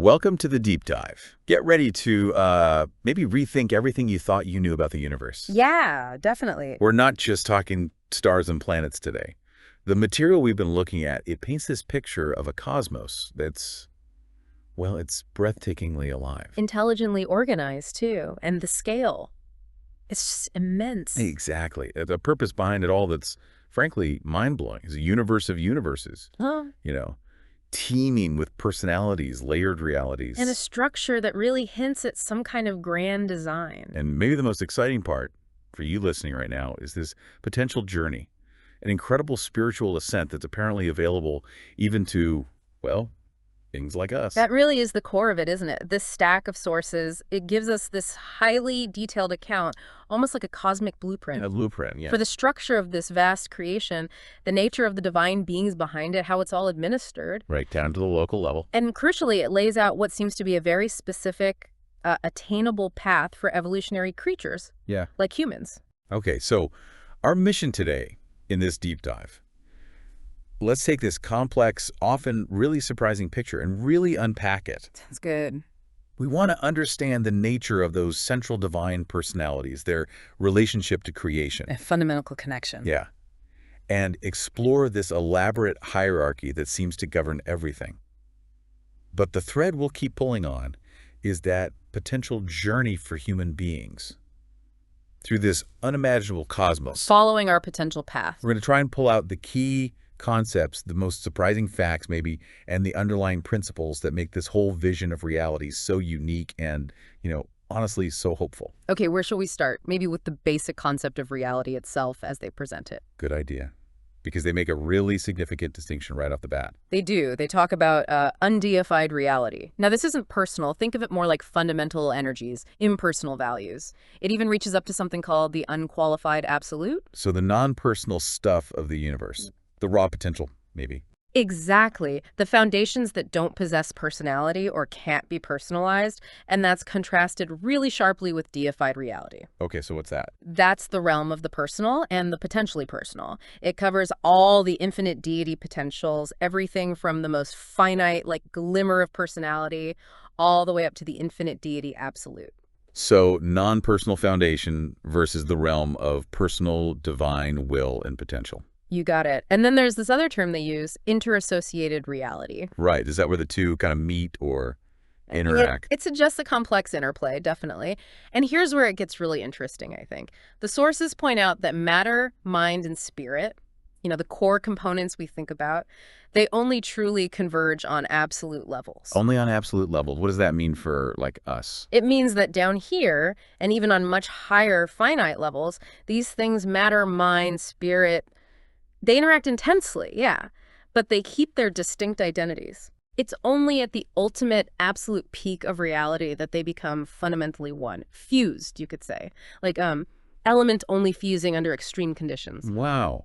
Welcome to the deep dive. Get ready to maybe rethink everything you thought you knew about the universe. Yeah, definitely. We're not just talking stars and planets today. The material we've been looking at, it paints this picture of a cosmos that's, well, it's breathtakingly alive. Intelligently organized, too. And the scale. It's just immense. Exactly. The purpose behind it all that's, frankly, mind-blowing is a universe of universes. Huh? Teeming with personalities, layered realities. And a structure that really hints at some kind of grand design. And maybe the most exciting part for you listening right now is this potential journey, an incredible spiritual ascent that's apparently available even to, well, things like us. That really is the core of it, isn't it? This stack of sources, it gives us this highly detailed account, almost like a cosmic blueprint. A blueprint, yeah. For the structure of this vast creation, the nature of the divine beings behind it, how it's all administered. Right down to the local level. And crucially, it lays out what seems to be a very specific, attainable path for evolutionary creatures. Yeah. Like humans. Okay, so our mission today in this deep dive, let's take this complex, often really surprising picture and really unpack it. Sounds good. We want to understand the nature of those central divine personalities, their relationship to creation. A fundamental connection. Yeah. And explore this elaborate hierarchy that seems to govern everything. But the thread we'll keep pulling on is that potential journey for human beings through this unimaginable cosmos. Following our potential path. We're going to try and pull out the key concepts, the most surprising facts maybe, and the underlying principles that make this whole vision of reality so unique and, honestly, so hopeful. Okay, where shall we start? Maybe with the basic concept of reality itself as they present it. Good idea. Because they make a really significant distinction right off the bat. They do. They talk about undeified reality. Now, this isn't personal. Think of it more like fundamental energies, impersonal values. It even reaches up to something called the unqualified absolute. So the non-personal stuff of the universe. The raw potential, maybe. Exactly. The foundations that don't possess personality or can't be personalized, and that's contrasted really sharply with deified reality. Okay, so what's that? That's the realm of the personal and the potentially personal. It covers all the infinite deity potentials, everything from the most finite, like glimmer of personality, all the way up to the infinite deity absolute. So non-personal foundation versus the realm of personal divine will and potential. You got it. And then there's this other term they use, interassociated reality. Right. Is that where the two kind of meet or interact? It suggests a complex interplay, definitely. And here's where it gets really interesting, I think. The sources point out that matter, mind, and spirit, the core components we think about, they only truly converge on absolute levels. Only on absolute levels. What does that mean for, us? It means that down here, and even on much higher finite levels, these things, matter, mind, spirit, they interact intensely, yeah, but they keep their distinct identities. It's only at the ultimate absolute peak of reality that they become fundamentally one. Fused, you could say. Like element only fusing under extreme conditions. Wow.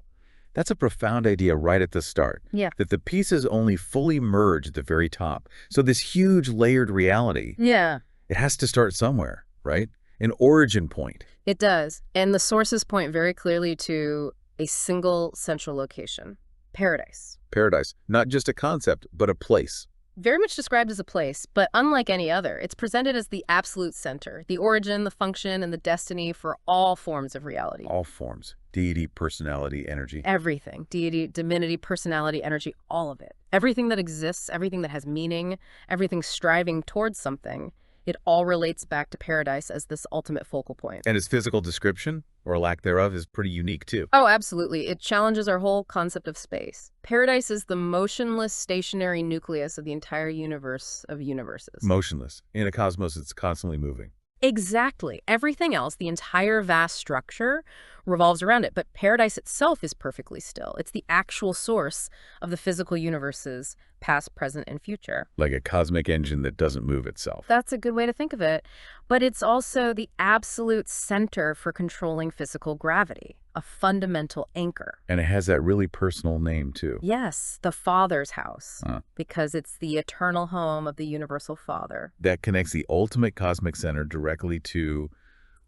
That's a profound idea right at the start. Yeah. That the pieces only fully merge at the very top. So this huge layered reality, yeah, it has to start somewhere, right? An origin point. It does. And the sources point very clearly to a single central location, paradise. Paradise, not just a concept, but a place. Very much described as a place, but unlike any other, it's presented as the absolute center, the origin, the function, and the destiny for all forms of reality. All forms. Deity, personality, energy. Everything. Deity, divinity, personality, energy, all of it. Everything that exists, everything that has meaning, everything striving towards something, it all relates back to paradise as this ultimate focal point. And its physical description, or lack thereof, is pretty unique too. Oh, absolutely. It challenges our whole concept of space. Paradise is the motionless, stationary nucleus of the entire universe of universes. Motionless. In a cosmos, it's constantly moving. Exactly. Everything else, the entire vast structure, revolves around it. But paradise itself is perfectly still. It's the actual source of the physical universes, past, present, and future. Like a cosmic engine that doesn't move itself. That's a good way to think of it. But it's also the absolute center for controlling physical gravity, a fundamental anchor. And it has that really personal name too. Yes, the Father's house, because it's the eternal home of the universal Father. That connects the ultimate cosmic center directly to,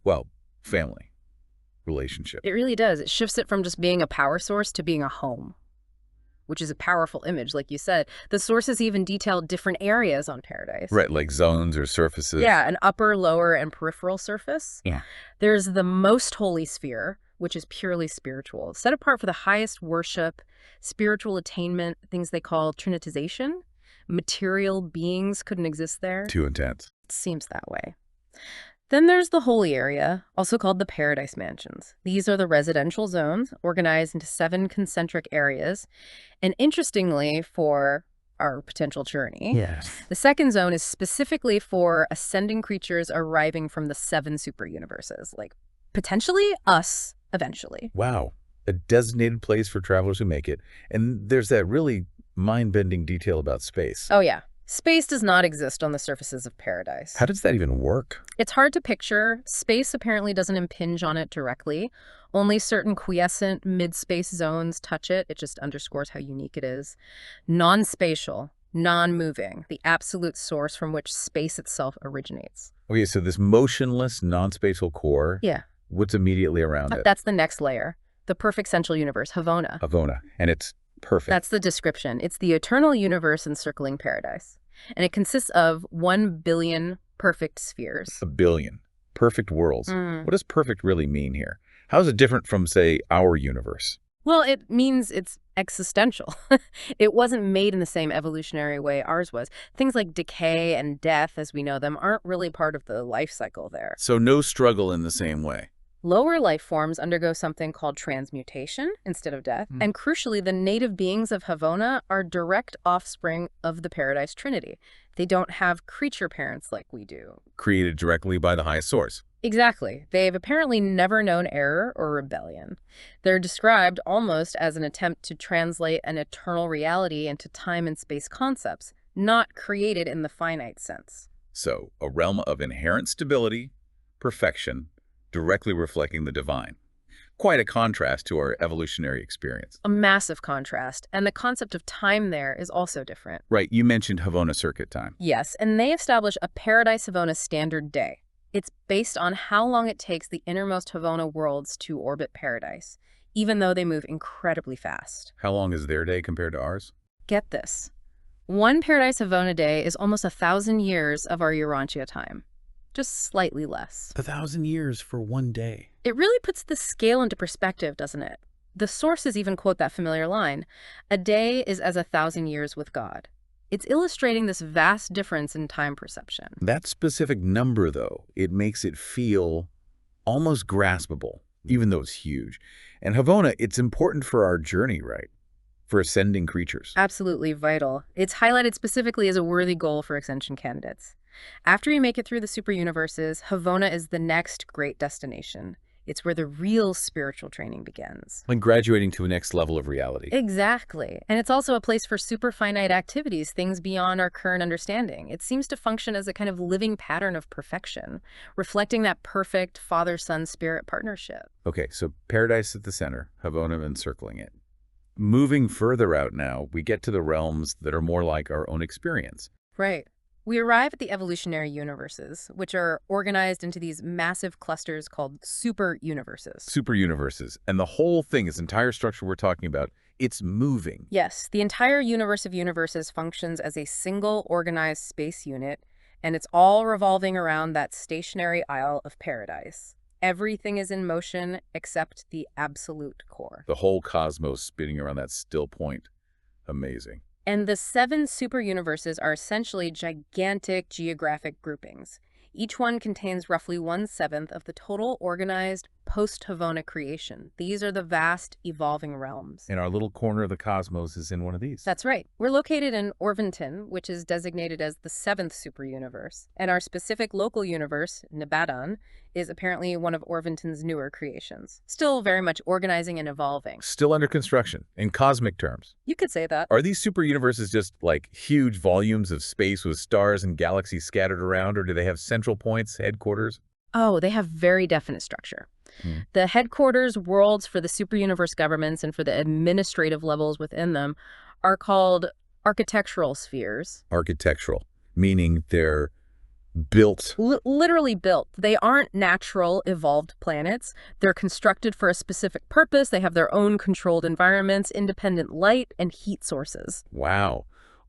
well, family, relationship. It really does. It shifts it from just being a power source to being a home. which is a powerful image, like you said. The sources even detail different areas on paradise. Right, like zones or surfaces. Yeah, an upper, lower, and peripheral surface. Yeah. There's the most holy sphere, which is purely spiritual, set apart for the highest worship, spiritual attainment, things they call trinitization. Material beings couldn't exist there. Too intense. It seems that way. Then there's the holy area, also called the paradise mansions. These are the residential zones, organized into 7 concentric areas. And interestingly, for our potential journey, Yes. the second zone is specifically for ascending creatures arriving from the 7 super universes, like potentially us eventually. Wow. A designated place for travelers who make it. And there's that really mind-bending detail about space. Oh, yeah. Space does not exist on the surfaces of paradise. How does that even work? It's hard to picture. Space apparently doesn't impinge on it directly. Only certain quiescent mid-space zones touch it. It just underscores how unique it is. Non-spatial, non-moving, the absolute source from which space itself originates. Okay, so this motionless, non-spatial core, Yeah. what's immediately around it? That's the next layer. The perfect central universe, Havona. Havona. And it's perfect. That's the description. It's the eternal universe encircling paradise. And it consists of 1 billion perfect spheres. 1 billion. Perfect worlds. Mm. What does perfect really mean here? How is it different from, say, our universe? Well, it means it's existential. It wasn't made in the same evolutionary way ours was. Things like decay and death, as we know them, aren't really part of the life cycle there. So no struggle in the same way. Lower life forms undergo something called transmutation instead of death. And crucially, the native beings of Havona are direct offspring of the Paradise Trinity. They don't have creature parents like we do. Created directly by the highest source. Exactly. They've apparently never known error or rebellion. They're described almost as an attempt to translate an eternal reality into time and space concepts, not created in the finite sense. So, a realm of inherent stability, perfection, directly reflecting the divine. Quite a contrast to our evolutionary experience. A massive contrast, and the concept of time there is also different. Right, you mentioned Havona circuit time. Yes, and they establish a Paradise Havona standard day. It's based on how long it takes the innermost Havona worlds to orbit Paradise, even though they move incredibly fast. How long is their day compared to ours? Get this. 1 Paradise Havona day is almost 1,000 years of our Urantia time. Just slightly less. 1,000 years for 1 day. It really puts the scale into perspective, doesn't it? The sources even quote that familiar line, "A day is as 1,000 years with God." It's illustrating this vast difference in time perception. That specific number, though, it makes it feel almost graspable, even though it's huge. And Havona, it's important for our journey, right? For ascending creatures. Absolutely vital. It's highlighted specifically as a worthy goal for ascension candidates. After you make it through the super universes, Havona is the next great destination. It's where the real spiritual training begins. Like graduating to a next level of reality. Exactly. And it's also a place for super finite activities, things beyond our current understanding. It seems to function as a kind of living pattern of perfection, reflecting that perfect father-son spirit partnership. Okay, so paradise at the center, Havona encircling it. Moving further out now, we get to the realms that are more like our own experience. Right. We arrive at the evolutionary universes, which are organized into these massive clusters called super universes. Super universes. And the whole thing, this entire structure we're talking about, it's moving. Yes, the entire universe of universes functions as a single organized space unit, and it's all revolving around that stationary isle of paradise. Everything is in motion except the absolute core. The whole cosmos spinning around that still point. Amazing. And the 7 super universes are essentially gigantic geographic groupings. Each one contains roughly 1/7 of the total organized post-Havona creation. These are the vast, evolving realms. And our little corner of the cosmos is in one of these. That's right. We're located in Orvonton, which is designated as the 7th super universe. And our specific local universe, Nibadan, is apparently one of Orvonton's newer creations. Still very much organizing and evolving. Still under construction, in cosmic terms. You could say that. Are these super universes just like huge volumes of space with stars and galaxies scattered around, or do they have central points, headquarters? Oh, they have very definite structure. The headquarters worlds for the super universe governments and for the administrative levels within them are called architectural spheres. Architectural, meaning they're Built. Literally built. They aren't natural, evolved planets. They're constructed for a specific purpose. They have their own controlled environments, independent light and heat sources. Wow.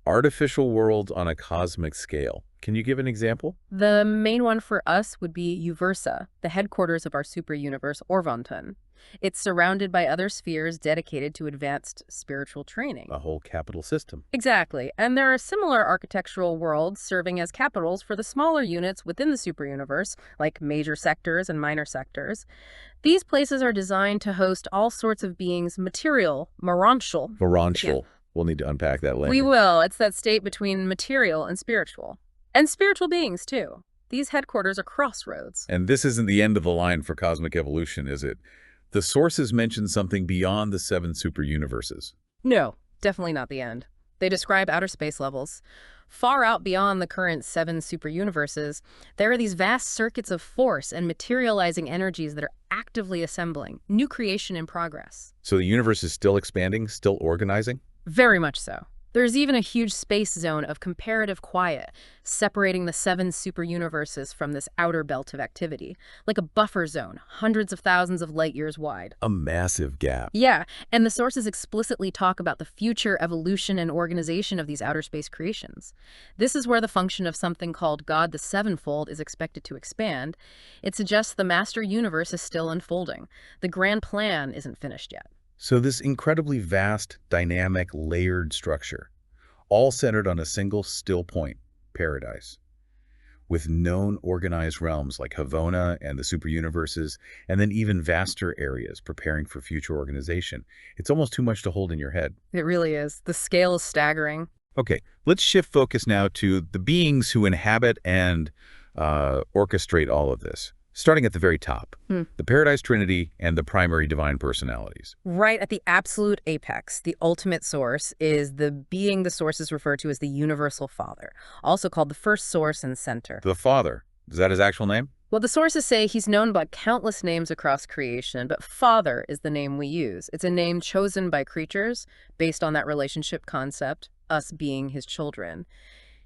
Artificial worlds on a cosmic scale. Can you give an example? The main one for us would be Uversa, the headquarters of our super universe Orvonton. It's surrounded by other spheres dedicated to advanced spiritual training. A whole capital system. Exactly. And there are similar architectural worlds serving as capitals for the smaller units within the superuniverse, like major sectors and minor sectors. These places are designed to host all sorts of beings, material, morontial. Morontial. Yeah. We'll need to unpack that later. We will. It's that state between material and spiritual. And spiritual beings, too. These headquarters are crossroads. And this isn't the end of the line for cosmic evolution, is it? The sources mention something beyond the 7 superuniverses. No, definitely not the end. They describe outer space levels. Far out beyond the current 7 superuniverses, there are these vast circuits of force and materializing energies that are actively assembling, new creation in progress. So the universe is still expanding, still organizing? Very much so. There's even a huge space zone of comparative quiet, separating the 7 superuniverses from this outer belt of activity, like a buffer zone, hundreds of thousands of light years wide. A massive gap. Yeah, and the sources explicitly talk about the future evolution and organization of these outer space creations. This is where the function of something called God the Sevenfold is expected to expand. It suggests the master universe is still unfolding. The grand plan isn't finished yet. So this incredibly vast, dynamic, layered structure, all centered on a single still point, paradise, with known organized realms like Havona and the superuniverses, and then even vaster areas preparing for future organization. It's almost too much to hold in your head. It really is. The scale is staggering. Okay, let's shift focus now to the beings who inhabit and orchestrate all of this. Starting at the very top, the Paradise Trinity and the primary divine personalities. Right at the absolute apex, the ultimate source, is the being the sources refer to as the Universal Father, also called the first source and center. The Father, is that his actual name? Well, the sources say he's known by countless names across creation, but Father is the name we use. It's a name chosen by creatures based on that relationship concept, us being his children.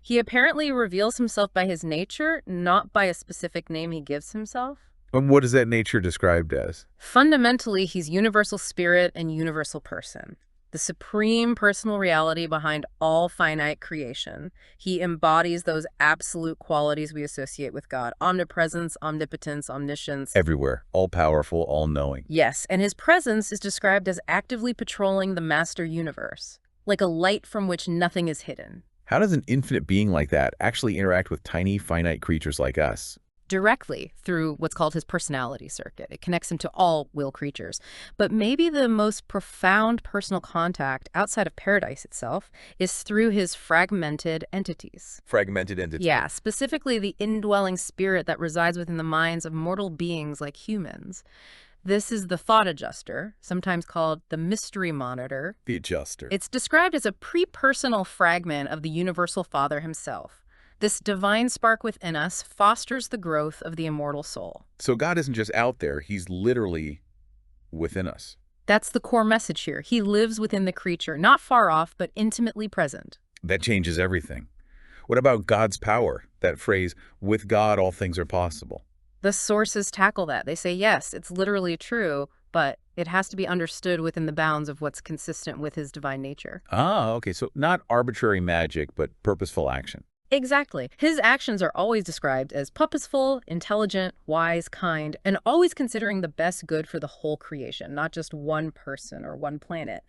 He apparently reveals himself by his nature, not by a specific name he gives himself. And what is that nature described as? Fundamentally, he's universal spirit and universal person, the supreme personal reality behind all finite creation. He embodies those absolute qualities we associate with God: omnipresence, omnipotence, omniscience. Everywhere, all-powerful, all-knowing. Yes, and his presence is described as actively patrolling the master universe, like a light from which nothing is hidden. How does an infinite being like that actually interact with tiny, finite creatures like us? Directly through what's called his personality circuit. It connects him to all will creatures. But maybe the most profound personal contact outside of paradise itself is through his fragmented entities. Fragmented entities? Yeah, specifically the indwelling spirit that resides within the minds of mortal beings like humans. This is the thought adjuster, sometimes called the mystery monitor. The adjuster. It's described as a pre-personal fragment of the Universal Father himself. This divine spark within us fosters the growth of the immortal soul. So God isn't just out there, he's literally within us. That's the core message here. He lives within the creature, not far off, but intimately present. That changes everything. What about God's power? That phrase, with God all things are possible. The sources tackle that. They say, yes, it's literally true, but it has to be understood within the bounds of what's consistent with his divine nature. Ah, okay. So not arbitrary magic, but purposeful action. Exactly. His actions are always described as purposeful, intelligent, wise, kind, and always considering the best good for the whole creation, not just one person or one planet.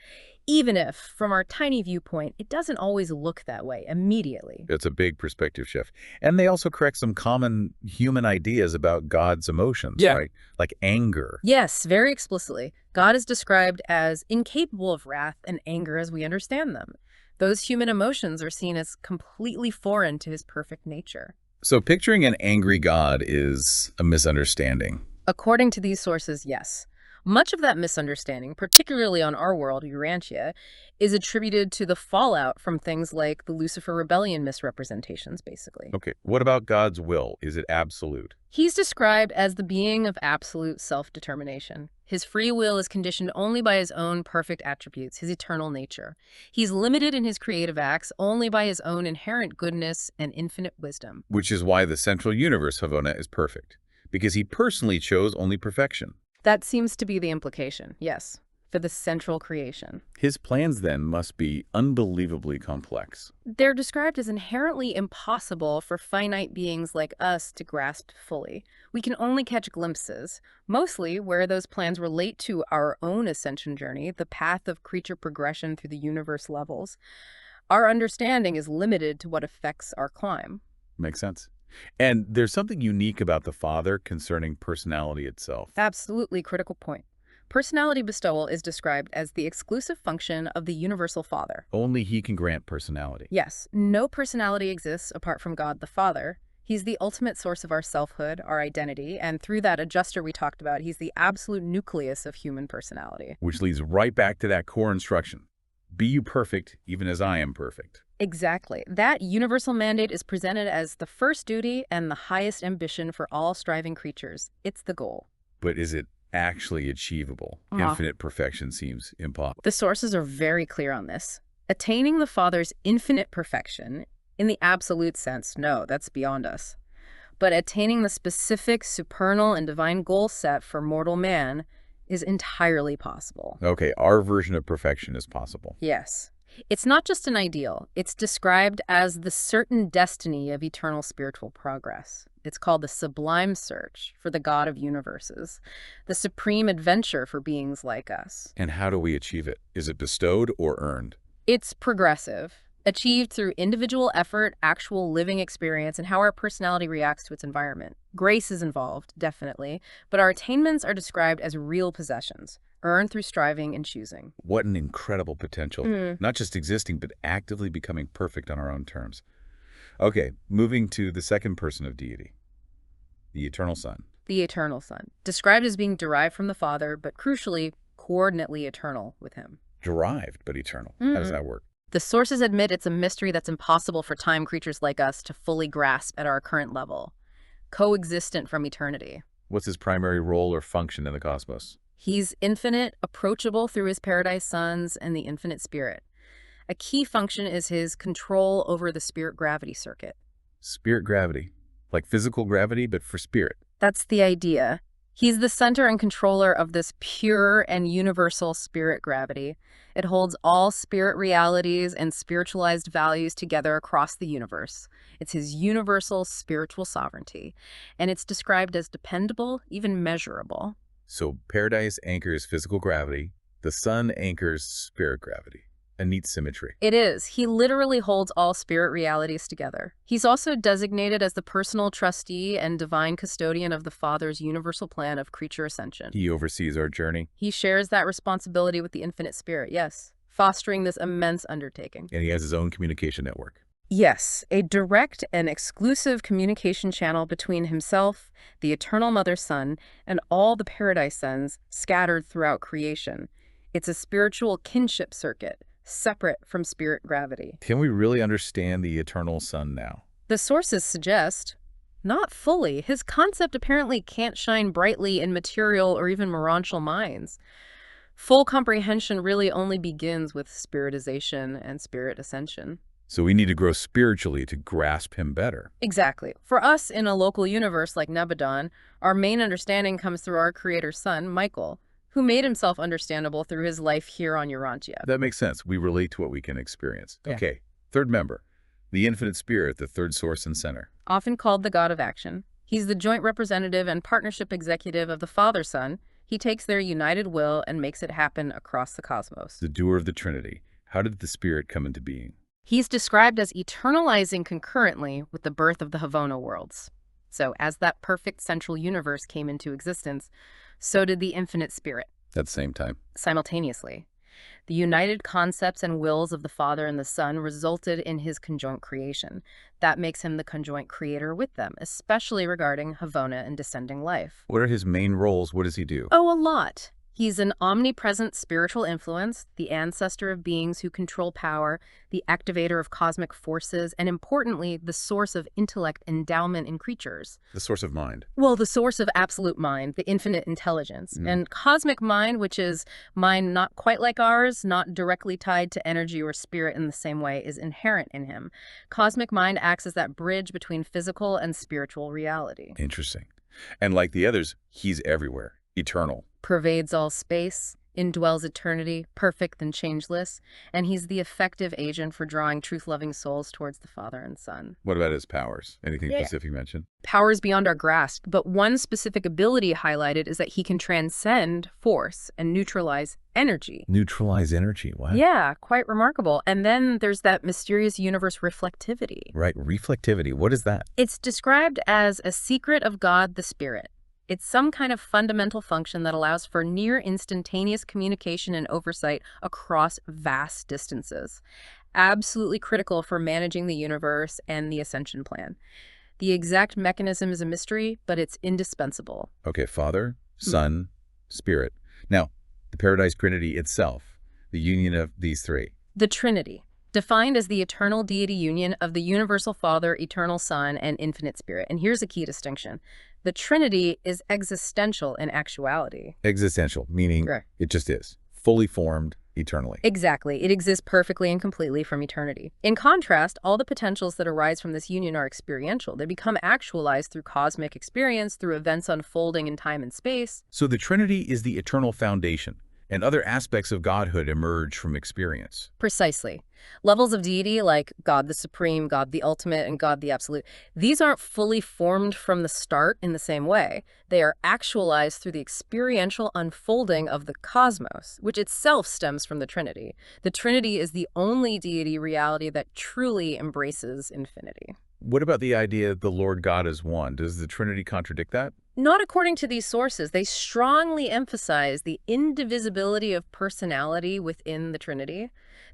Even if, from our tiny viewpoint, it doesn't always look that way immediately. It's a big perspective shift. And they also correct some common human ideas about God's emotions, right? Like anger. Yes, very explicitly. God is described as incapable of wrath and anger as we understand them. Those human emotions are seen as completely foreign to his perfect nature. So picturing an angry God is a misunderstanding. According to these sources, yes. Much of that misunderstanding, particularly on our world, Urantia, is attributed to the fallout from things like the Lucifer Rebellion misrepresentations, basically. Okay, what about God's will? Is it absolute? He's described as the being of absolute self-determination. His free will is conditioned only by his own perfect attributes, his eternal nature. He's limited in his creative acts only by his own inherent goodness and infinite wisdom. Which is why the central universe, Havona, is perfect. Because he personally chose only perfection. That seems to be the implication, yes, for the central creation. His plans, then, must be unbelievably complex. They're described as inherently impossible for finite beings like us to grasp fully. We can only catch glimpses, mostly where those plans relate to our own ascension journey, the path of creature progression through the universe levels. Our understanding is limited to what affects our climb. Makes sense. And there's something unique about the Father concerning personality itself. Absolutely critical point. Personality bestowal is described as the exclusive function of the universal Father. Only he can grant personality. Yes, no personality exists apart from God the Father. He's the ultimate source of our selfhood, our identity, and through that adjuster we talked about, he's the absolute nucleus of human personality. Which leads right back to that core instruction. Be you perfect, even as I am perfect. Exactly. That universal mandate is presented as the first duty and the highest ambition for all striving creatures. It's the goal. But is it actually achievable? Infinite perfection seems impossible. The sources are very clear on this. Attaining the Father's infinite perfection, in the absolute sense, no, that's beyond us. But attaining the specific supernal and divine goal set for mortal man is entirely possible. Okay, our version of perfection is possible. Yes. It's not just an ideal. It's described as the certain destiny of eternal spiritual progress. It's called the sublime search for the God of universes, the supreme adventure for beings like us. And how do we achieve it? Is it bestowed or earned? It's progressive, achieved through individual effort, actual living experience, and how our personality reacts to its environment. Grace is involved, definitely, but our attainments are described as real possessions, earned through striving and choosing. What an incredible potential. Not just existing, but actively becoming perfect on our own terms. Okay, moving to the second person of deity, the Eternal Son. The Eternal Son, described as being derived from the Father, but crucially, coordinately eternal with him. Derived, but eternal. How does that work? The sources admit it's a mystery that's impossible for time creatures like us to fully grasp at our current level. Coexistent from eternity. What's his primary role or function in the cosmos? He's infinite, approachable through his paradise sons and the infinite spirit. A key function is his control over the spirit gravity circuit. Spirit gravity. Like physical gravity, but for spirit. That's the idea. He's the center and controller of this pure and universal spirit gravity. It holds all spirit realities and spiritualized values together across the universe. It's his universal spiritual sovereignty, and it's described as dependable, even measurable. So paradise anchors physical gravity, the sun anchors spirit gravity. A neat symmetry. It is. He literally holds all spirit realities together. He's also designated as the personal trustee and divine custodian of the Father's universal plan of creature ascension. He oversees our journey. He shares that responsibility with the infinite spirit, yes, fostering this immense undertaking. And he has his own communication network. Yes, a direct and exclusive communication channel between himself, the Eternal Mother Son, and all the Paradise Sons scattered throughout creation. It's a spiritual kinship circuit, separate from spirit gravity. Can we really understand the Eternal Son now? The sources suggest, not fully. His concept apparently can't shine brightly in material or even morontial minds. Full comprehension really only begins with spiritization and spirit ascension. So we need to grow spiritually to grasp him better. Exactly. For us in a local universe like Nebadon, our main understanding comes through our creator's son, Michael, who made himself understandable through his life here on Urantia. That makes sense. We relate to what we can experience. Yeah. Okay, third member, the infinite spirit, the third source and center. Often called the God of Action, he's the joint representative and partnership executive of the Father-Son. He takes their united will and makes it happen across the cosmos. The doer of the Trinity. How did the spirit come into being? He's described as eternalizing concurrently with the birth of the Havona worlds. So as that perfect central universe came into existence, so did the infinite spirit. At the same time. Simultaneously. The united concepts and wills of the Father and the Son resulted in his conjoint creation. That makes him the conjoint creator with them, especially regarding Havona and descending life. What are his main roles? What does he do? Oh, a lot. He's an omnipresent spiritual influence, the ancestor of beings who control power, the activator of cosmic forces, and importantly, the source of intellect endowment in creatures. The source of mind. Well, the source of absolute mind, the infinite intelligence. And cosmic mind, which is mind not quite like ours, not directly tied to energy or spirit in the same way, is inherent in him. Cosmic mind acts as that bridge between physical and spiritual reality. Interesting. And like the others, he's everywhere, eternal. Pervades all space, indwells eternity, perfect and changeless, and he's the effective agent for drawing truth-loving souls towards the Father and Son. What about his powers? Anything Yeah. specific mentioned? Powers beyond our grasp, but one specific ability highlighted is that he can transcend force and neutralize energy. Neutralize energy, what? Yeah, quite remarkable. And then there's that mysterious universe reflectivity. Right, reflectivity, what is that? It's described as a secret of God the Spirit. It's some kind of fundamental function that allows for near instantaneous communication and oversight across vast distances. Absolutely critical for managing the universe and the ascension plan. The exact mechanism is a mystery, but it's indispensable. Okay, Father, Son, Spirit. Now, the Paradise Trinity itself, the union of these three. The Trinity, defined as the eternal deity union of the universal Father, eternal Son, and infinite Spirit. And here's a key distinction. The Trinity is existential in actuality. Existential, meaning Right. it just is. Fully formed, eternally. Exactly. It exists perfectly and completely from eternity. In contrast, all the potentials that arise from this union are experiential. They become actualized through cosmic experience, through events unfolding in time and space. So the Trinity is the eternal foundation, and other aspects of godhood emerge from experience. Precisely. Levels of deity like God the Supreme, God the Ultimate, and God the Absolute, these aren't fully formed from the start in the same way. They are actualized through the experiential unfolding of the cosmos, which itself stems from the Trinity. The Trinity is the only deity reality that truly embraces infinity. What about the idea the Lord God is one? Does the Trinity contradict that? Not according to these sources. They strongly emphasize the indivisibility of personality within the Trinity.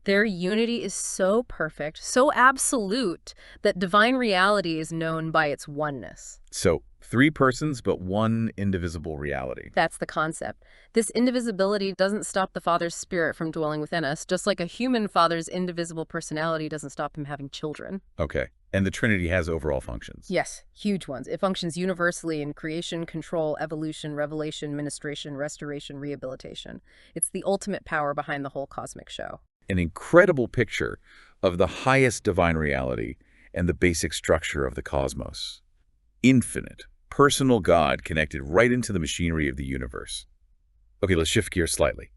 Their unity is so perfect, so absolute, that divine reality is known by its oneness. So, three persons, but one indivisible reality. That's the concept. This indivisibility doesn't stop the Father's Spirit from dwelling within us, just like a human father's indivisible personality doesn't stop him having children. Okay. And the Trinity has overall functions. Yes, huge ones. It functions universally in creation, control, evolution, revelation, ministration, restoration, rehabilitation. It's the ultimate power behind the whole cosmic show. An incredible picture of the highest divine reality and the basic structure of the cosmos. Infinite, personal God connected right into the machinery of the universe. Okay, let's shift gears slightly.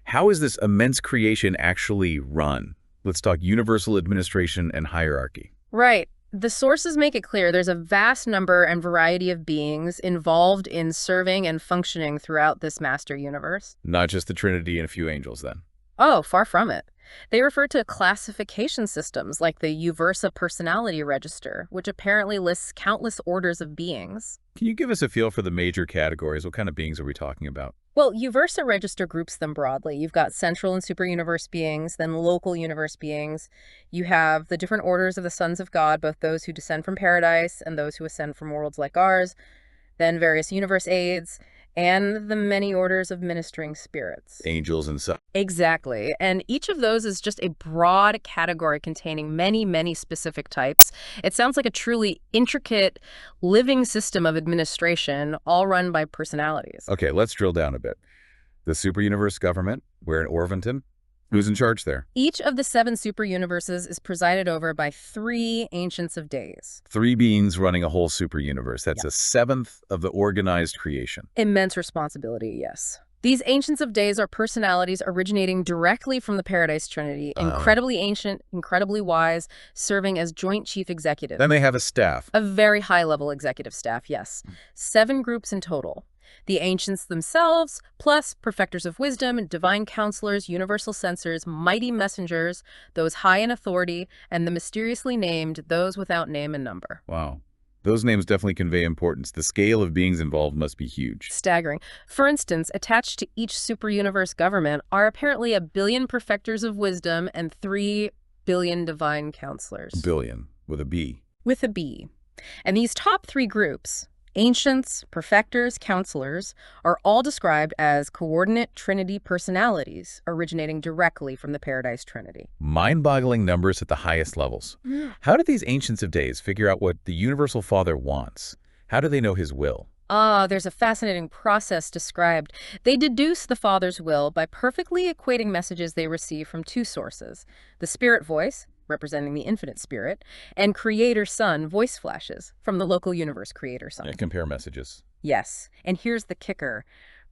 How is this immense creation actually run? Let's talk universal administration and hierarchy. Right. The sources make it clear there's a vast number and variety of beings involved in serving and functioning throughout this master universe. Not just the Trinity and a few angels, then. Oh, far from it. They refer to classification systems like the Uversa Personality Register, which apparently lists countless orders of beings. Can you give us a feel for the major categories? What kind of beings are we talking about? Well, Uversa Register groups them broadly. You've got central and super universe beings, then local universe beings. You have the different orders of the sons of God, both those who descend from paradise and those who ascend from worlds like ours, then various universe aids, and the many orders of ministering spirits. Angels and such. Exactly. And each of those is just a broad category containing many, many specific types. It sounds like a truly intricate living system of administration, all run by personalities. Okay, let's drill down a bit. The super universe government, we're in Orvington. Who's in charge there? Each of the 7 super universes is presided over by 3 Ancients of Days. 3 beings running a whole super universe. That's a seventh of the organized creation. Immense responsibility, yes. These Ancients of Days are personalities originating directly from the Paradise Trinity, incredibly ancient, incredibly wise, serving as joint chief executive. Then they have a staff. A very high-level executive staff, yes. 7 groups in total. The ancients themselves, plus perfecters of wisdom, divine counselors, universal censors, mighty messengers, those high in authority, and the mysteriously named, those without name and number. Wow. Those names definitely convey importance. The scale of beings involved must be huge. Staggering. For instance, attached to each super-universe government are apparently 1 billion perfecters of wisdom and 3 billion divine counselors. Billion, with a B. With a B. And these top 3 groups, Ancients, perfectors, counselors are all described as coordinate trinity personalities originating directly from the Paradise Trinity. Mind-boggling numbers at the highest levels. Yeah. How did these ancients of days figure out what the Universal Father wants? How do they know his will? There's a fascinating process described. They deduce the Father's will by perfectly equating messages they receive from two sources: the Spirit voice, representing the infinite Spirit, and Creator Son voice flashes from the local universe Creator Son. Compare messages. Yes, and here's the kicker.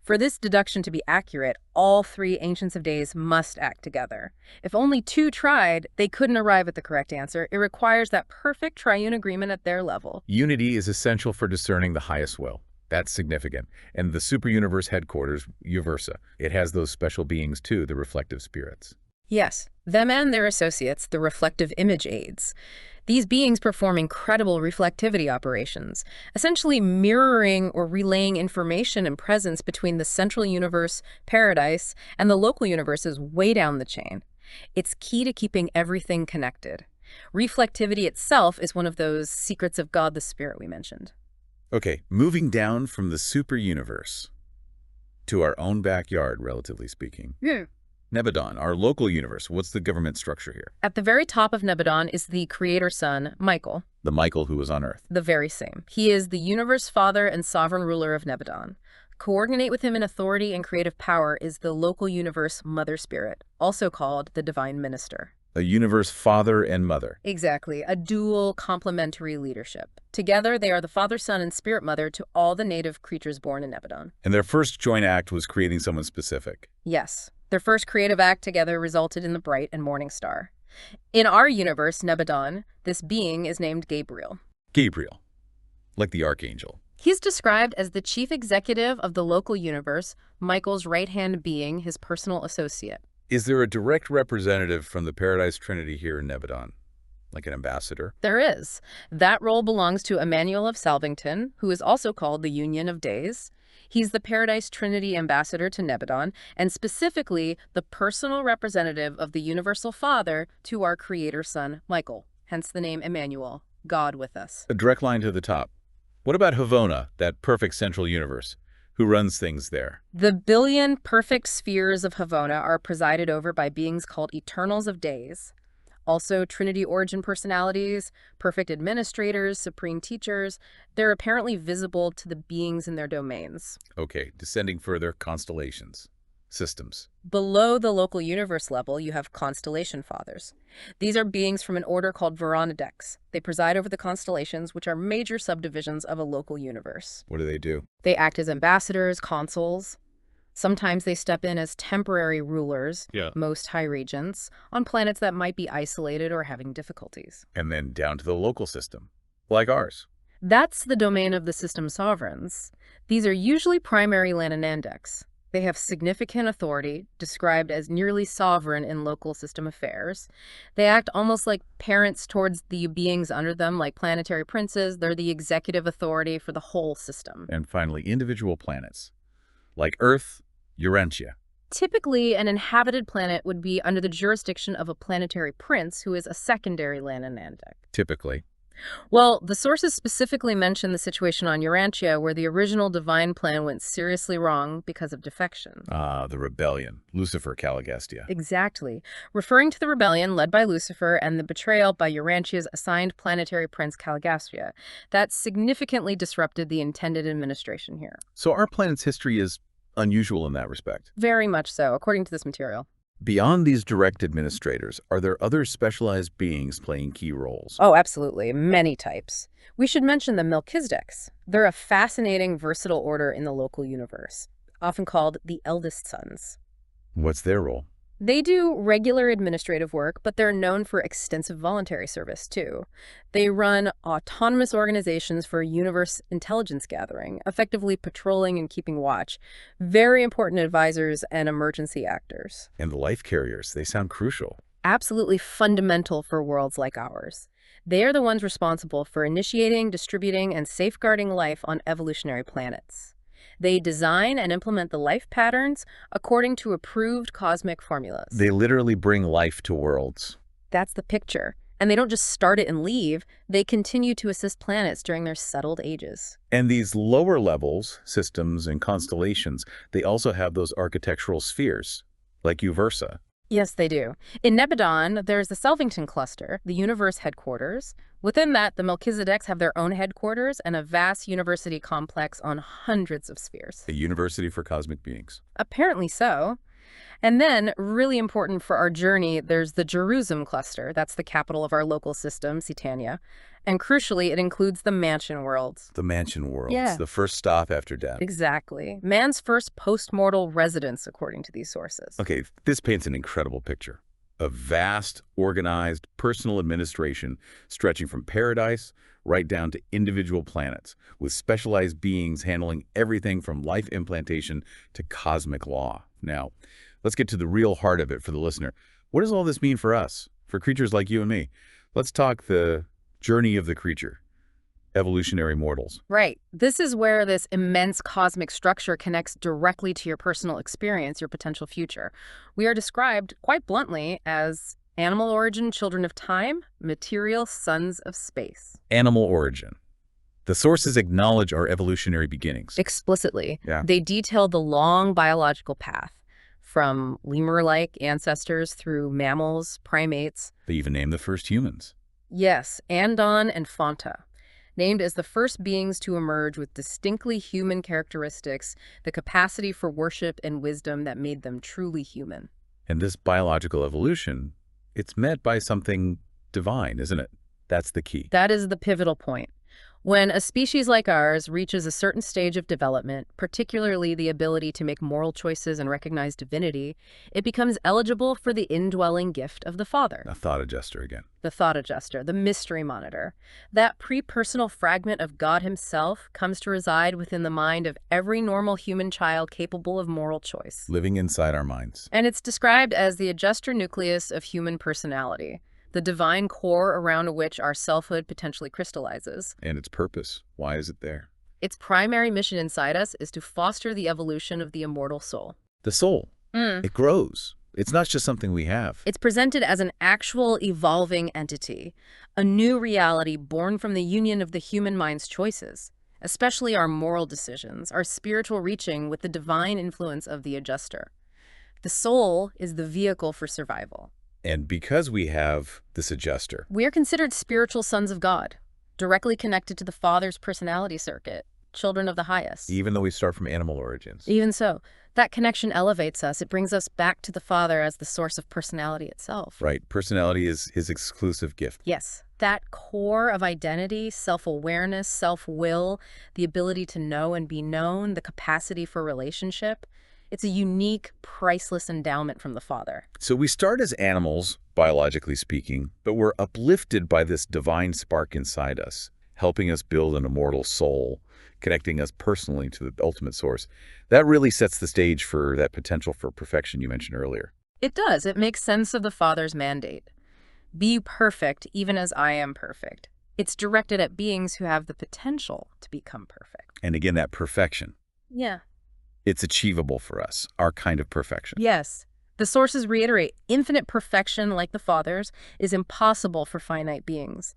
For this deduction to be accurate, all three Ancients of Days must act together. If only two tried, they couldn't arrive at the correct answer. It requires that perfect triune agreement at their level. Unity is essential for discerning the highest will. That's significant. And the superuniverse headquarters, Uversa, it has those special beings too, the reflective spirits. Yes, them and their associates, the reflective image aids. These beings perform incredible reflectivity operations, essentially mirroring or relaying information and presence between the central universe, Paradise, and the local universes way down the chain. It's key to keeping everything connected. Reflectivity itself is one of those secrets of God the Spirit we mentioned. Okay, moving down from the superuniverse to our own backyard, relatively speaking. Nebadon, our local universe. What's the government structure here? At the very top of Nebadon is the Creator Son, Michael. The Michael who was on Earth. The very same. He is the universe father and sovereign ruler of Nebadon. Coordinate with him in authority and creative power is the local universe Mother Spirit, also called the Divine Minister. A universe father and mother. Exactly, a dual complementary leadership. Together, they are the Father, Son, and Spirit Mother to all the native creatures born in Nebadon. And their first joint act was creating someone specific. Yes. Their first creative act together resulted in the bright and morning star. In our universe, Nebadon, this being is named Gabriel. Gabriel, like the archangel. He's described as the chief executive of the local universe, Michael's right-hand being, his personal associate. Is there a direct representative from the Paradise Trinity here in Nebadon? Like an ambassador? There is. That role belongs to Emmanuel of Salvington, who is also called the Union of Days. He's the Paradise Trinity ambassador to Nebadon, and specifically the personal representative of the Universal Father to our Creator Son, Michael, hence the name Emmanuel, God with us. A direct line to the top. What about Havona, that perfect central universe? Who runs things there? The billion perfect spheres of Havona are presided over by beings called Eternals of Days. Also, Trinity origin personalities, perfect administrators, supreme teachers, they're apparently visible to the beings in their domains. Okay, descending further, constellations, systems. Below the local universe level, you have constellation fathers. These are beings from an order called Veronidex. They preside over the constellations, which are major subdivisions of a local universe. What do? They act as ambassadors, consuls. Sometimes they step in as temporary rulers, most high regents, on planets that might be isolated or having difficulties. And then down to the local system, like ours. That's the domain of the system sovereigns. These are usually primary Lananandex. They have significant authority, described as nearly sovereign in local system affairs. They act almost like parents towards the beings under them, like planetary princes. They're the executive authority for the whole system. And finally, individual planets, like Earth, Urantia. Typically, an inhabited planet would be under the jurisdiction of a planetary prince who is a secondary Lananandek. Typically. Well, the sources specifically mention the situation on Urantia where the original divine plan went seriously wrong because of defection. The rebellion. Lucifer Caligastia. Exactly. Referring to the rebellion led by Lucifer and the betrayal by Urantia's assigned planetary prince Caligastia, that significantly disrupted the intended administration here. So our planet's history is unusual in that respect. Very much so, according to this material. Beyond these direct administrators, are there other specialized beings playing key roles? Oh, absolutely. Many types. We should mention the Melchizedeks. They're a fascinating, versatile order in the local universe, often called the eldest sons. What's their role? They do regular administrative work, but they're known for extensive voluntary service, too. They run autonomous organizations for universe intelligence gathering, effectively patrolling and keeping watch. Very important advisors and emergency actors. And the life carriers, they sound crucial. Absolutely fundamental for worlds like ours. They are the ones responsible for initiating, distributing, and safeguarding life on evolutionary planets. They design and implement the life patterns according to approved cosmic formulas. They literally bring life to worlds. That's the picture. And they don't just start it and leave, they continue to assist planets during their settled ages. And these lower levels, systems and constellations, they also have those architectural spheres, like Uversa. Yes, they do. In Nebadon, there's the Selvington Cluster, the universe headquarters. Within that, the Melchizedeks have their own headquarters and a vast university complex on hundreds of spheres. A university for cosmic beings. Apparently so. And then, really important for our journey, there's the Jerusalem Cluster. That's the capital of our local system, Cetania. And crucially, it includes the mansion worlds. The mansion worlds, Yeah. the first stop after death. Exactly. Man's first post-mortal residence, according to these sources. Okay, this paints an incredible picture. A vast, organized, personal administration stretching from paradise right down to individual planets, with specialized beings handling everything from life implantation to cosmic law. Now, let's get to the real heart of it for the listener. What does all this mean for us, for creatures like you and me? Let's talk the journey of the creature, evolutionary mortals. Right. This is where this immense cosmic structure connects directly to your personal experience, your potential future. We are described, quite bluntly, as animal origin children of time, material sons of space. Animal origin. The sources acknowledge our evolutionary beginnings. Explicitly. Yeah. They detail the long biological path, from lemur-like ancestors through mammals, primates. They even name the first humans. Yes, Andon and Fonta, named as the first beings to emerge with distinctly human characteristics, the capacity for worship and wisdom that made them truly human. And this biological evolution, it's met by something divine, isn't it? That's the key. That is the pivotal point. When a species like ours reaches a certain stage of development, particularly the ability to make moral choices and recognize divinity, it becomes eligible for the indwelling gift of the Father. A thought adjuster again. The thought adjuster, the mystery monitor. That pre-personal fragment of God himself comes to reside within the mind of every normal human child capable of moral choice. Living inside our minds. And it's described as the adjuster nucleus of human personality, the divine core around which our selfhood potentially crystallizes. And its purpose. Why is it there? Its primary mission inside us is to foster the evolution of the immortal soul. The soul. It grows. It's not just something we have. It's presented as an actual evolving entity, a new reality born from the union of the human mind's choices, especially our moral decisions, our spiritual reaching with the divine influence of the adjuster. The soul is the vehicle for survival. And because we have this adjuster, We are considered spiritual sons of God, directly connected to the Father's personality circuit, children of the highest. even though we start from animal origins, Even so, that connection elevates us. It brings us back to the Father as the source of personality itself. right? Personality is his exclusive gift. Yes, that core of identity, self-awareness, self-will, the ability to know and be known, the capacity for relationship, it's a unique, priceless endowment from the Father. So we start as animals, biologically speaking, but we're uplifted by this divine spark inside us, helping us build an immortal soul, connecting us personally to the ultimate source. That really sets the stage for that potential for perfection you mentioned earlier. It does. It makes sense of the Father's mandate. Be perfect, even as I am perfect. It's directed at beings who have the potential to become perfect. And again, that perfection, Yeah. it's achievable for us, our kind of perfection. Yes. The sources reiterate infinite perfection, like the Father's, is impossible for finite beings.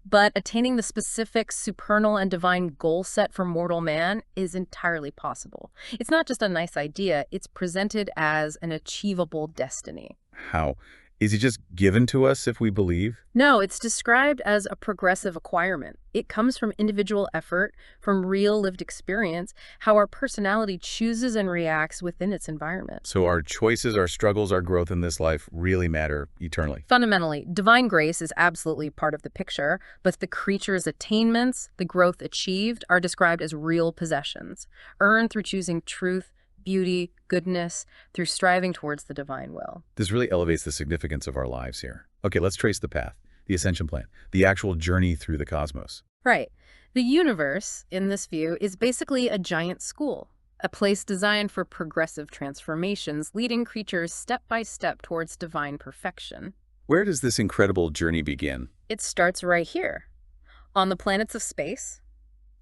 But attaining the specific supernal and divine goal set for mortal man is entirely possible. It's not just a nice idea, it's presented as an achievable destiny. How? Is it just given to us if we believe? No, it's described as a progressive acquirement. It comes from individual effort, from real lived experience, how our personality chooses and reacts within its environment. So our choices, our struggles, our growth in this life really matter eternally. Fundamentally, divine grace is absolutely part of the picture, but the creature's attainments, the growth achieved, are described as real possessions, earned through choosing truth, beauty, goodness, through striving towards the divine will. This really elevates the significance of our lives here. Okay, let's trace the path, the ascension plan, the actual journey through the cosmos. Right. The universe, in this view, is basically a giant school, a place designed for progressive transformations, leading creatures step by step towards divine perfection. Where does this incredible journey begin? It starts right here, on the planets of space,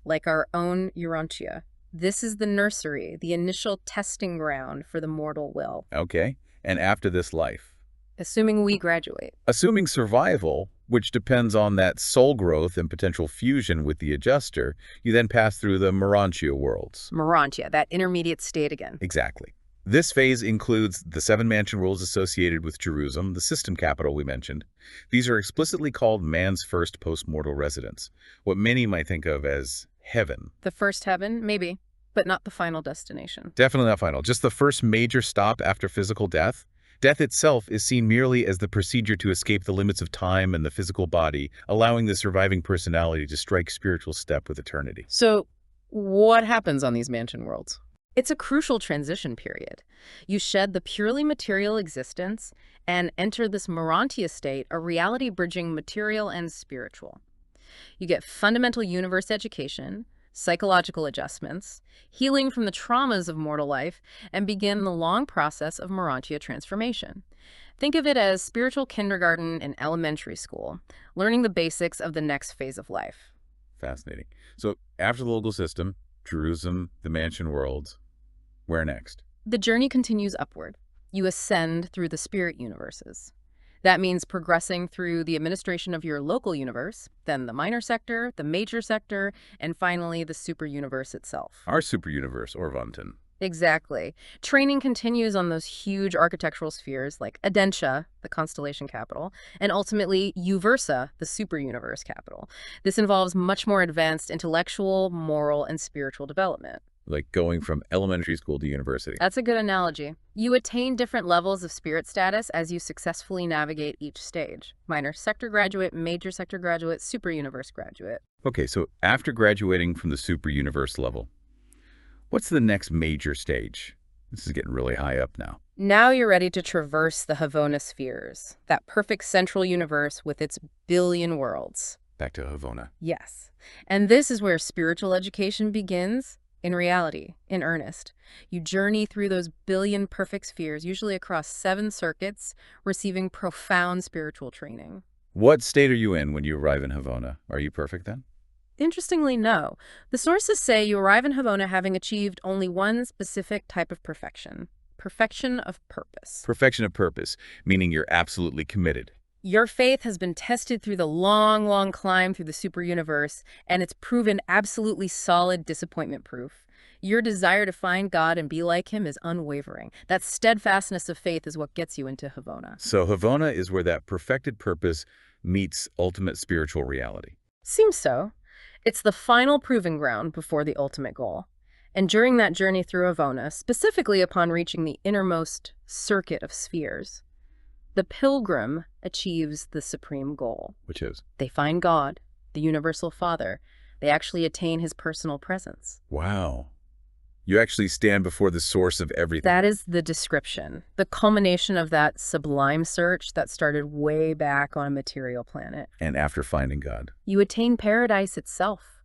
like our own Urantia. This is the nursery, the initial testing ground for the mortal will. Okay, and after this life, Assuming we graduate. assuming survival, which depends on that soul growth and potential fusion with the adjuster. You then pass through the Urantia worlds. Urantia, that intermediate state again. Exactly. This phase includes the 7 mansion worlds associated with Jerusalem, the system capital we mentioned. These are explicitly called man's first post-mortal residence, what many might think of as heaven. The first heaven, maybe, but not the final destination. Definitely not final, just the first major stop after physical death. Death itself is seen merely as the procedure to escape the limits of time and the physical body, allowing the surviving personality to strike spiritual step with eternity. So, what happens on these mansion worlds? It's a crucial transition period. You shed the purely material existence and enter this Urantia state, a reality bridging material and spiritual. You get fundamental universe education, psychological adjustments, healing from the traumas of mortal life, and begin the long process of Urantia transformation. Think of it as spiritual kindergarten in elementary school, learning the basics of the next phase of life. Fascinating. So after the local system, Jerusalem, the mansion worlds, where next? The journey continues upward. You ascend through the spirit universes. That means progressing through the administration of your local universe, then the minor sector, the major sector, and finally the super universe itself. Our super universe, or Vantan. Exactly. Training continues on those huge architectural spheres like Urantia, the constellation capital, and ultimately Uversa, the super universe capital. This involves much more advanced intellectual, moral, and spiritual development. Like going from elementary school to university. That's a good analogy. You attain different levels of spirit status as you successfully navigate each stage. Minor sector graduate, major sector graduate, super universe graduate. Okay, so after graduating from the super universe level, what's the next major stage? This is getting really high up now. Now you're ready to traverse the Havona spheres, that perfect central universe with its billion worlds. Back to Havona. Yes. And this is where spiritual education begins. In reality, in earnest, you journey through those billion perfect spheres, usually across 7 circuits, receiving profound spiritual training. What state are you in when you arrive in Havona? Are you perfect then? Interestingly, no. The sources say you arrive in Havona having achieved only one specific type of perfection: perfection of purpose. Perfection of purpose, meaning you're absolutely committed. Your faith has been tested through the long, long climb through the super universe, and it's proven absolutely solid, disappointment-proof. Your desire to find God and be like him is unwavering. That steadfastness of faith is what gets you into Havona. So Havona is where that perfected purpose meets ultimate spiritual reality. Seems so. It's the final proving ground before the ultimate goal. And during that journey through Havona, specifically upon reaching the innermost circuit of spheres, the pilgrim achieves the supreme goal. Which is? They find God, the universal Father. They actually attain his personal presence. Wow. You actually stand before the source of everything. That is the description, the culmination of that sublime search that started way back on a material planet. And after finding God. You attain paradise itself.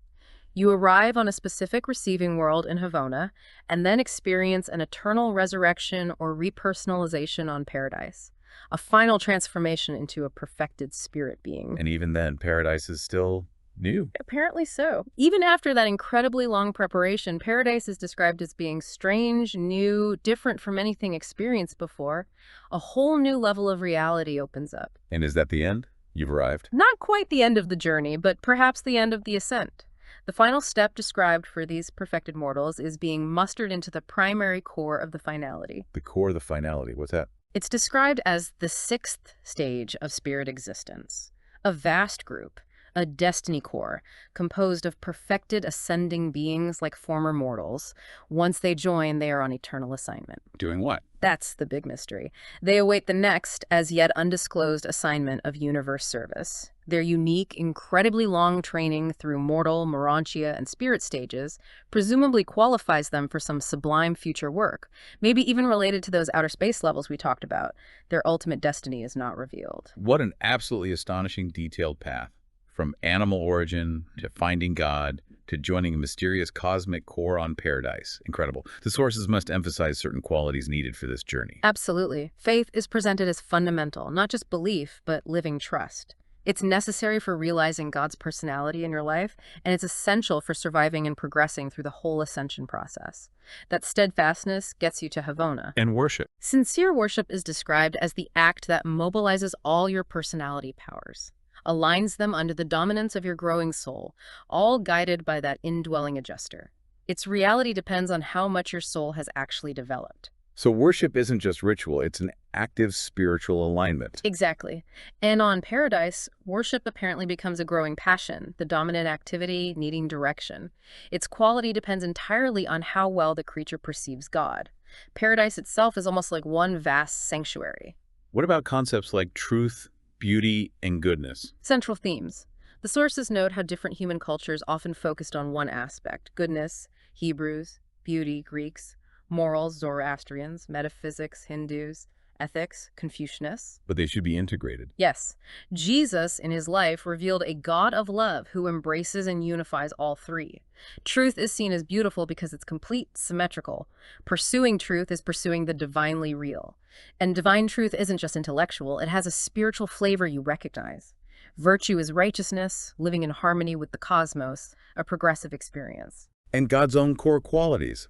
You arrive on a specific receiving world in Havona and then experience an eternal resurrection or repersonalization on paradise. A final transformation into a perfected spirit being. And even then, paradise is still new. Apparently so. Even after that incredibly long preparation, paradise is described as being strange, new, different from anything experienced before. A whole new level of reality opens up. And is that the end? You've arrived? Not quite the end of the journey, but perhaps the end of the ascent. The final step described for these perfected mortals is being mustered into the primary core of the finality. The core of the finality. What's that? It's described as the 6th stage of spirit existence, a vast group, a destiny core, composed of perfected ascending beings like former mortals. Once they join, they are on eternal assignment. Doing what? That's the big mystery. They await the next, as yet undisclosed assignment of universe service. Their unique, incredibly long training through mortal, Urantia, and spirit stages presumably qualifies them for some sublime future work, maybe even related to those outer space levels we talked about. Their ultimate destiny is not revealed. What an absolutely astonishing, detailed path. From animal origin to finding God to joining a mysterious cosmic core on paradise. Incredible. The sources must emphasize certain qualities needed for this journey. Absolutely. Faith is presented as fundamental, not just belief, but living trust. It's necessary for realizing God's personality in your life, and it's essential for surviving and progressing through the whole ascension process. That steadfastness gets you to Havona. And worship. Sincere worship is described as the act that mobilizes all your personality powers. aligns them under the dominance of your growing soul, all guided by that indwelling adjuster. Its reality depends on how much your soul has actually developed. So worship isn't just ritual, it's an active spiritual alignment. Exactly. And on Paradise, worship apparently becomes a growing passion, the dominant activity needing direction. Its quality depends entirely on how well the creature perceives God. Paradise itself is almost like one vast sanctuary. What about concepts like truth, beauty, and goodness? Central themes. The sources note how different human cultures often focused on one aspect: goodness, Hebrews; beauty, Greeks; morals, Zoroastrians; metaphysics, Hindus; ethics, Confucianists. But they should be integrated. Yes, Jesus in his life revealed a God of love who embraces and unifies all three. Truth is seen as beautiful because it's complete, symmetrical. Pursuing truth is pursuing the divinely real. And divine truth isn't just intellectual, it has a spiritual flavor you recognize. Virtue is righteousness, living in harmony with the cosmos, a progressive experience. And God's own core qualities: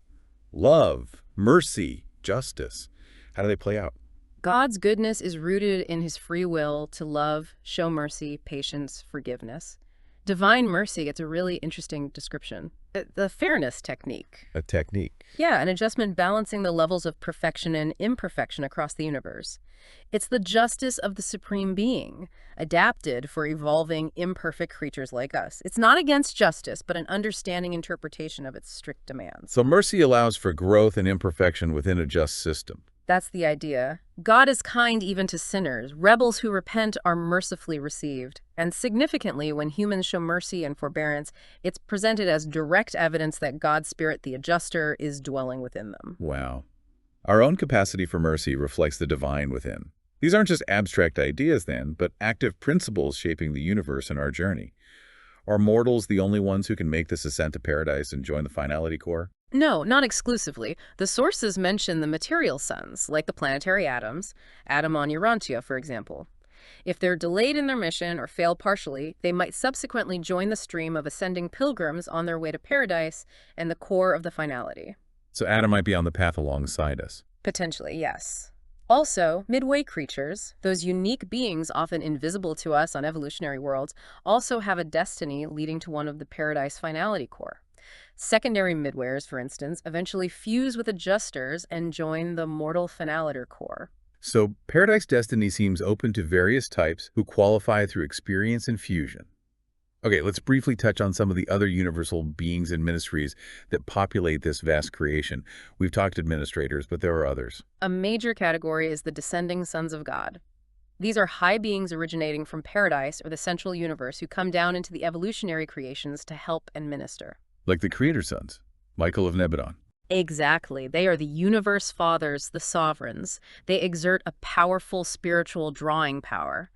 love, mercy, justice. How do they play out? God's goodness is rooted in his free will to love, show mercy, patience, forgiveness. Divine mercy gets a really interesting description. The fairness technique. A technique. Yeah, an adjustment balancing the levels of perfection and imperfection across the universe. It's the justice of the supreme being, adapted for evolving, imperfect creatures like us. It's not against justice, but an understanding interpretation of its strict demands. So mercy allows for growth and imperfection within a just system. That's the idea. God is kind even to sinners. Rebels who repent are mercifully received. And significantly, when humans show mercy and forbearance, it's presented as direct evidence that God's Spirit, the adjuster, is dwelling within them. Wow. Our own capacity for mercy reflects the divine within. These aren't just abstract ideas then, but active principles shaping the universe and our journey. Are mortals the only ones who can make this ascent to paradise and join the finality core? No, not exclusively. The sources mention the material suns, like the planetary atoms, Atom on Urantia, for example. If they're delayed in their mission or fail partially, they might subsequently join the stream of ascending pilgrims on their way to paradise and the core of the finality. So Adam might be on the path alongside us. Potentially, yes. Also, midway creatures, those unique beings often invisible to us on evolutionary worlds, also have a destiny leading to one of the paradise finality core. Secondary midwayers, for instance, eventually fuse with adjusters and join the mortal finaliter core. So paradise destiny seems open to various types who qualify through experience and fusion. Okay, let's briefly touch on some of the other universal beings and ministries that populate this vast creation. We've talked administrators, but there are others. A major category is the descending sons of God. These are high beings originating from paradise or the central universe who come down into the evolutionary creations to help and minister. Like the creator sons, Michael of Nebadon. Exactly. They are the universe fathers, the sovereigns. They exert a powerful spiritual drawing power.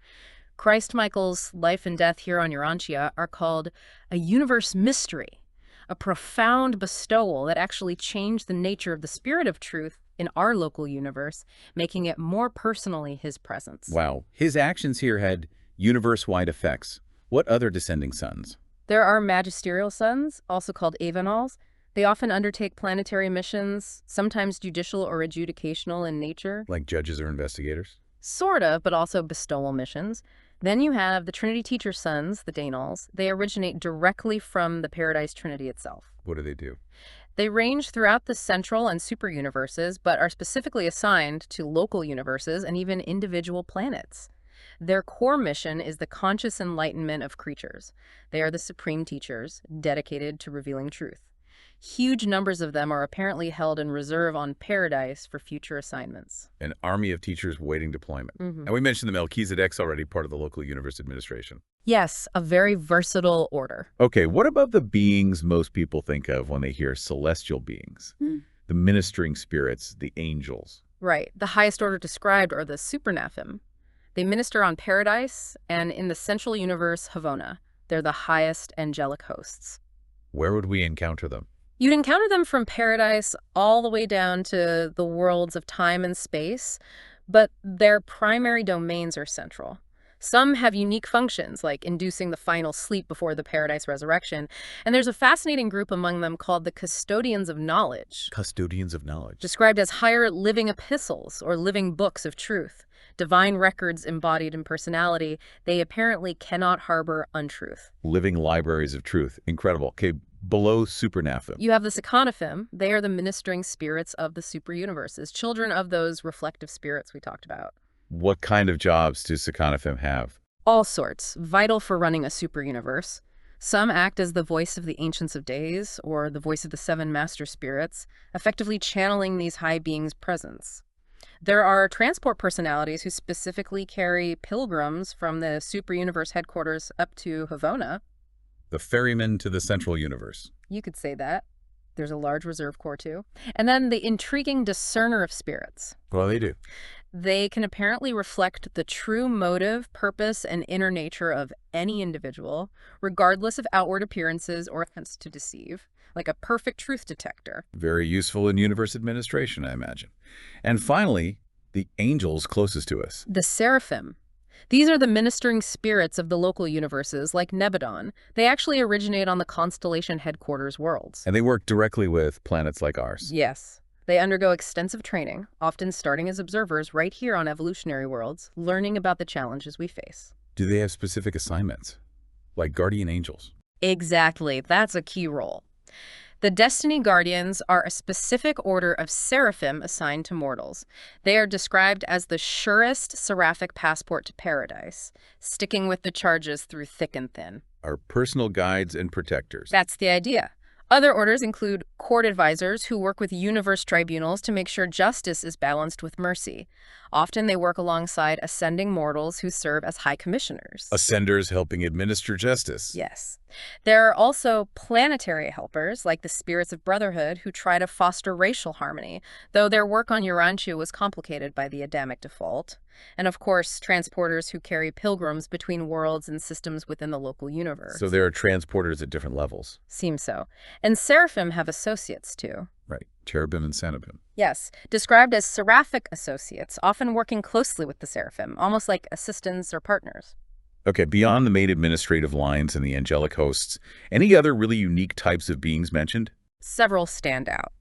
Christ Michael's life and death here on Urantia are called a universe mystery, a profound bestowal that actually changed the nature of the spirit of truth in our local universe, making it more personally his presence. Wow. His actions here had universe-wide effects. What other descending sons? There are magisterial sons, also called Avanals. They often undertake planetary missions, sometimes judicial or adjudicational in nature. Like judges or investigators? Sort of, but also bestowal missions. Then you have the Trinity Teacher sons, the Danals. They originate directly from the Paradise Trinity itself. What do? They range throughout the central and super universes, but are specifically assigned to local universes and even individual planets. Their core mission is the conscious enlightenment of creatures. They are the supreme teachers, dedicated to revealing truth. Huge numbers of them are apparently held in reserve on Paradise for future assignments. An army of teachers waiting deployment. And we mentioned the Melchizedek's already part of the local universe administration. Yes, a very versatile order. Okay, what about the beings most people think of when they hear celestial beings? The ministering spirits, the angels. Right. The highest order described are the supernaphim. They minister on Paradise and in the central universe, Havona. They're the highest angelic hosts. Where would we encounter them? You'd encounter them from Paradise all the way down to the worlds of time and space, but their primary domains are central. Some have unique functions, like inducing the final sleep before the Paradise resurrection, and there's a fascinating group among them called the custodians of knowledge. Custodians of knowledge. Described as higher living epistles or living books of truth. divine records embodied in personality, they apparently cannot harbor untruth. Living libraries of truth. Incredible. Okay, below supernaphim. You have the Seconophim. They are the ministering spirits of the superuniverses, children of those reflective spirits we talked about. What kind of jobs do Seconophim have? All sorts, vital for running a superuniverse. Some act as the voice of the Ancients of Days, or the voice of the seven master spirits, effectively channeling these high beings' presence. There are transport personalities who specifically carry pilgrims from the superuniverse headquarters up to Havona. The ferryman to the central universe. You could say that. There's a large reserve corps, too. And then the intriguing discerner of spirits. Well, they do. They can apparently reflect the true motive, purpose, and inner nature of any individual, regardless of outward appearances or attempts to deceive, like a perfect truth detector. Very useful in universe administration, I imagine. And finally, the angels closest to us. The seraphim. These are the ministering spirits of the local universes, like Nebadon. They actually originate on the constellation headquarters worlds. And they work directly with planets like ours. Yes. They undergo extensive training, often starting as observers right here on evolutionary worlds, learning about the challenges we face. Do they have specific assignments, like guardian angels? Exactly. That's a key role. The Destiny Guardians are a specific order of seraphim assigned to mortals. They are described as the surest seraphic passport to paradise, sticking with the charges through thick and thin. Our personal guides and protectors. That's the idea. Other orders include court advisors who work with universe tribunals to make sure justice is balanced with mercy. Often they work alongside ascending mortals who serve as high commissioners. Ascenders helping administer justice. Yes. There are also planetary helpers, like the Spirits of Brotherhood, who try to foster racial harmony, though their work on Urantia was complicated by the Adamic default. And of course, transporters who carry pilgrims between worlds and systems within the local universe. So there are transporters at different levels. Seems so. And seraphim have associates, too. Right. Cherubim and seraphim. Yes, described as seraphic associates, often working closely with the seraphim, almost like assistants or partners. Okay, beyond the main administrative lines and the angelic hosts, any other really unique types of beings mentioned? Several stand out.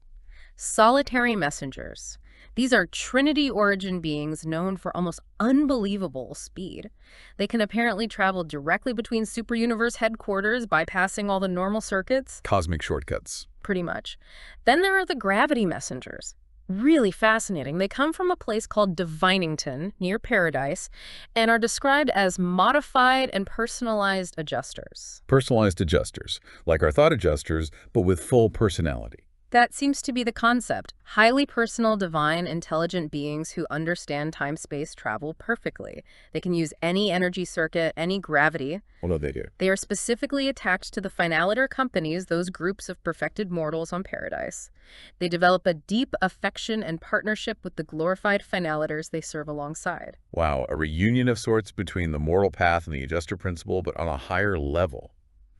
Solitary messengers. These are Trinity origin beings known for almost unbelievable speed. They can apparently travel directly between superuniverse headquarters, bypassing all the normal circuits. Cosmic shortcuts. Pretty much. Then there are the gravity messengers. Really fascinating. They come from a place called Divinington, near Paradise, and are described as modified and personalized adjusters. Personalized adjusters, like our thought adjusters, but with full personality. That seems to be the concept. Highly personal, divine, intelligent beings who understand time-space travel perfectly. They can use any energy circuit, any gravity. Well, no, they do. They are specifically attached to the finaliter companies, those groups of perfected mortals on Paradise. They develop a deep affection and partnership with the glorified finaliters they serve alongside. Wow, a reunion of sorts between the moral path and the adjuster principle, but on a higher level.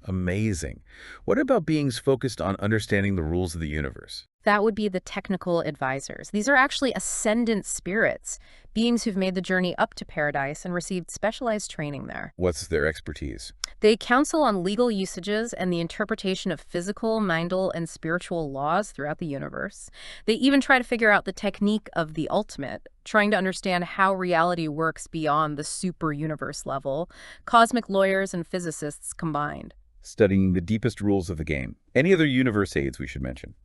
Amazing. What about beings focused on understanding the rules of the universe? That would be the technical advisors. These are actually ascendant spirits, beings who've made the journey up to Paradise and received specialized training there. What's their expertise? They counsel on legal usages and the interpretation of physical, mental, and spiritual laws throughout the universe. They even try to figure out the technique of the ultimate, trying to understand how reality works beyond the super universe level, cosmic lawyers and physicists combined. Studying the deepest rules of the game. Any other universe aids we should mention?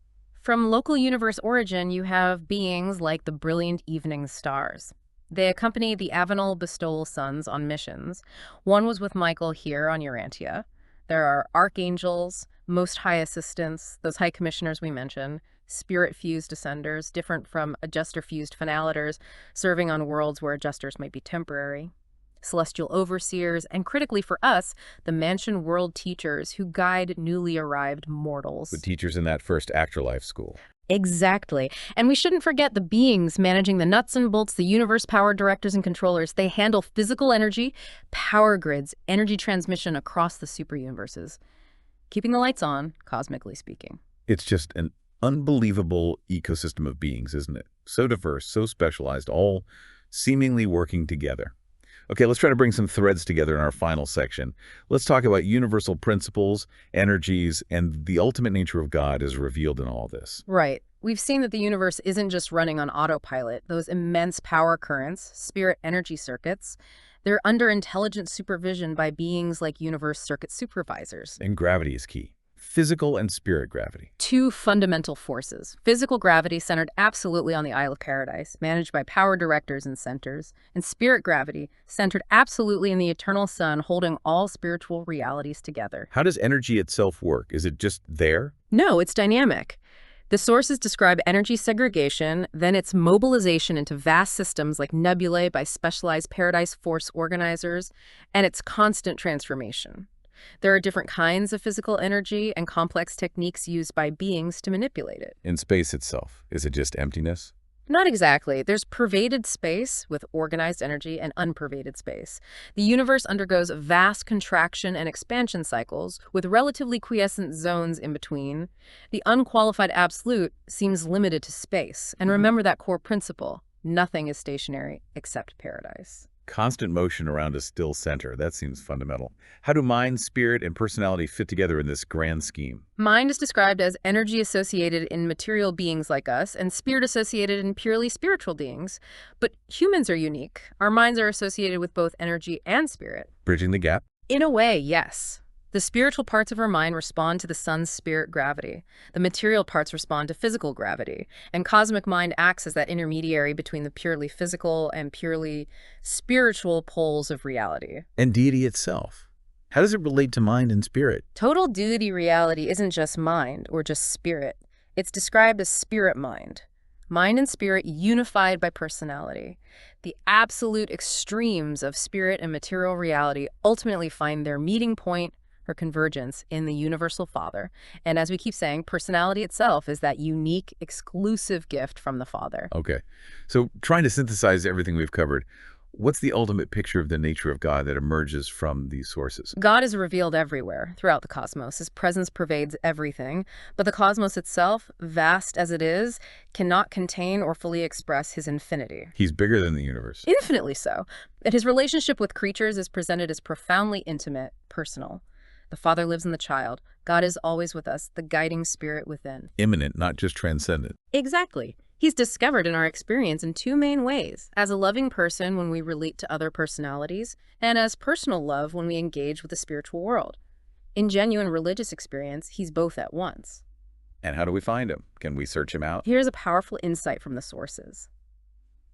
From local universe origin, you have beings like the brilliant evening stars. They accompany the Avenal Bestowal Sons on missions. One was with Michael here on Urantia. There are archangels, most high assistants, those high commissioners we mentioned, spirit-fused ascenders, different from adjuster-fused finaliters, serving on worlds where adjusters might be temporary. Celestial overseers, and critically for us, the mansion world teachers who guide newly arrived mortals. The teachers in that first afterlife school. Exactly. And we shouldn't forget the beings managing the nuts and bolts, the universe power directors and controllers. They handle physical energy, power grids, energy transmission across the superuniverses, keeping the lights on, cosmically speaking. It's just an unbelievable ecosystem of beings, isn't it? So diverse, so specialized, all seemingly working together. Okay, let's try to bring some threads together in our final section. Let's talk about universal principles, energies, and the ultimate nature of God as revealed in all this. Right. We've seen that the universe isn't just running on autopilot. Those immense power currents, spirit energy circuits, they're under intelligent supervision by beings like universe circuit supervisors. And gravity is key. Physical and spirit gravity. Two fundamental forces. Physical gravity centered absolutely on the Isle of Paradise, managed by power directors and centers, and spirit gravity centered absolutely in the eternal sun, holding all spiritual realities together. How does energy itself work? Is it just there? No, it's dynamic. The sources describe energy segregation, then its mobilization into vast systems like nebulae by specialized paradise force organizers, and its constant transformation. There are different kinds of physical energy and complex techniques used by beings to manipulate it. In space itself, is it just emptiness? Not exactly. There's pervaded space with organized energy and unpervaded space. The universe undergoes vast contraction and expansion cycles with relatively quiescent zones in between. The unqualified absolute seems limited to space. And remember that core principle: nothing is stationary except paradise. Constant motion around a still center. That seems fundamental. How do mind, spirit, and personality fit together in this grand scheme? Mind is described as energy associated in material beings like us, and spirit associated in purely spiritual beings. But humans are unique. Our minds are associated with both energy and spirit. Bridging the gap? In a way, yes. The spiritual parts of our mind respond to the sun's spirit gravity. The material parts respond to physical gravity. And cosmic mind acts as that intermediary between the purely physical and purely spiritual poles of reality. And deity itself. How does it relate to mind and spirit? Total deity reality isn't just mind or just spirit. It's described as spirit mind. Mind and spirit unified by personality. The absolute extremes of spirit and material reality ultimately find their meeting point or convergence in the universal Father. And as we keep saying, personality itself is that unique, exclusive gift from the Father. Okay. So trying to synthesize everything we've covered, what's the ultimate picture of the nature of God that emerges from these sources? God is revealed everywhere throughout the cosmos. His presence pervades everything. But the cosmos itself, vast as it is, cannot contain or fully express his infinity. He's bigger than the universe. Infinitely so. And his relationship with creatures is presented as profoundly intimate, personal. The Father lives in the child. God is always with us, the guiding spirit within. Immanent, not just transcendent. Exactly. He's discovered in our experience in two main ways: as a loving person when we relate to other personalities, and as personal love when we engage with the spiritual world. In genuine religious experience, he's both at once. And how do we find him? Can we search him out? Here's a powerful insight from the sources.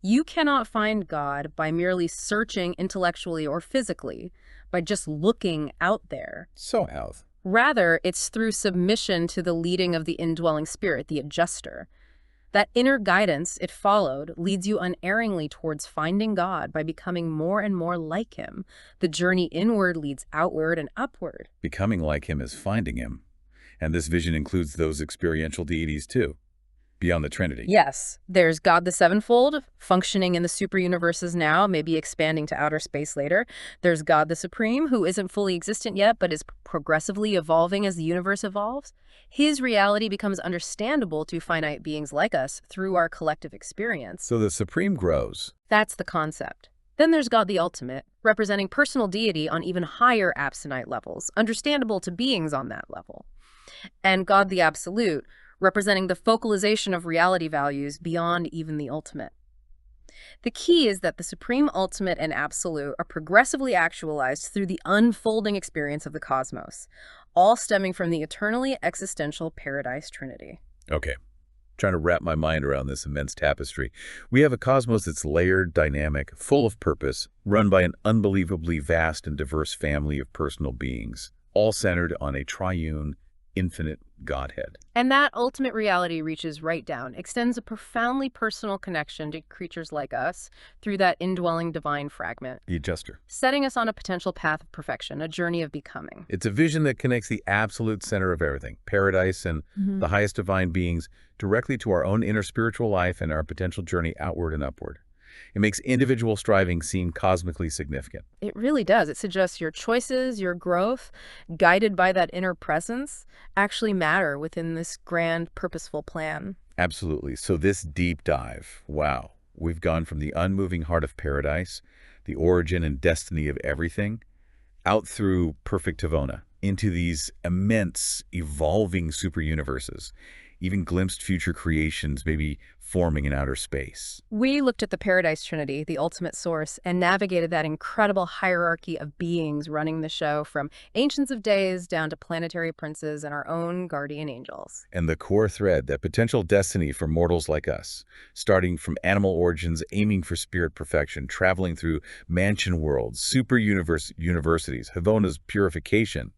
You cannot find God by merely searching intellectually or physically, by just looking out there. So, Alf. Rather, it's through submission to the leading of the indwelling spirit, the adjuster. That inner guidance it followed leads you unerringly towards finding God by becoming more and more like him. The journey inward leads outward and upward. Becoming like him is finding him. And this vision includes those experiential deities too, beyond the Trinity. Yes, there's God the Sevenfold, functioning in the super-universes now, maybe expanding to outer space later. There's God the Supreme, who isn't fully existent yet, but is progressively evolving as the universe evolves. His reality becomes understandable to finite beings like us through our collective experience. So the Supreme grows. That's the concept. Then there's God the Ultimate, representing personal deity on even higher absonite levels, understandable to beings on that level. And God the Absolute, representing the focalization of reality values beyond even the ultimate. The key is that the supreme ultimate and absolute are progressively actualized through the unfolding experience of the cosmos, all stemming from the eternally existential paradise trinity. Okay. Trying to wrap my mind around this immense tapestry. We have a cosmos that's layered, dynamic, full of purpose, run by an unbelievably vast and diverse family of personal beings, all centered on a triune, infinite Godhead. And that ultimate reality reaches right down, extends a profoundly personal connection to creatures like us through that indwelling divine fragment, The adjuster. setting us on a potential path of perfection, a journey of becoming. It's a vision that connects the absolute center of everything, paradise and the highest divine beings, directly to our own inner spiritual life and our potential journey outward and upward. It makes individual striving seem cosmically significant. It really does. It suggests your choices, your growth, guided by that inner presence, actually matter within this grand, purposeful plan. Absolutely. So this deep dive, wow, We've gone from the unmoving heart of paradise, the origin and destiny of everything, out through perfect Tavona, into these immense, evolving superuniverses, even glimpsed future creations maybe forming in outer space. We looked at the Paradise Trinity, the ultimate source, and navigated that incredible hierarchy of beings running the show from ancients of days down to planetary princes and our own guardian angels. And the core thread, that potential destiny for mortals like us, starting from animal origins, aiming for spirit perfection, traveling through mansion worlds, universities, Havona's purification,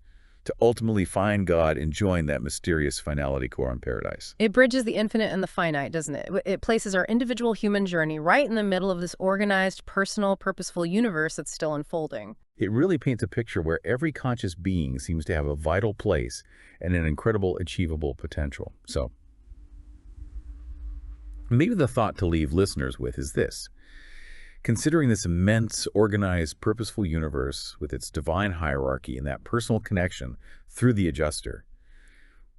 to ultimately find God enjoying that mysterious finality core in paradise. It bridges the infinite and the finite, doesn't it? It places our individual human journey right in the middle of this organized, personal, purposeful universe that's still unfolding. It really paints a picture where every conscious being seems to have a vital place and an incredible achievable potential. So, maybe the thought to leave listeners with is this. Considering this immense, organized, purposeful universe with its divine hierarchy and that personal connection through the adjuster,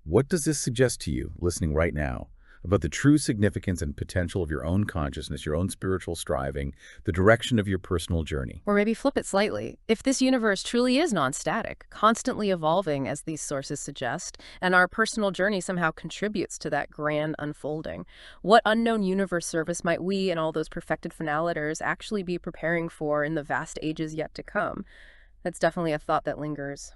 what does this suggest to you, listening right now, about the true significance and potential of your own consciousness, your own spiritual striving, the direction of your personal journey? Or maybe flip it slightly. If this universe truly is non-static, constantly evolving as these sources suggest, and our personal journey somehow contributes to that grand unfolding, what unknown universe service might we and all those perfected finaliters actually be preparing for in the vast ages yet to come? That's definitely a thought that lingers.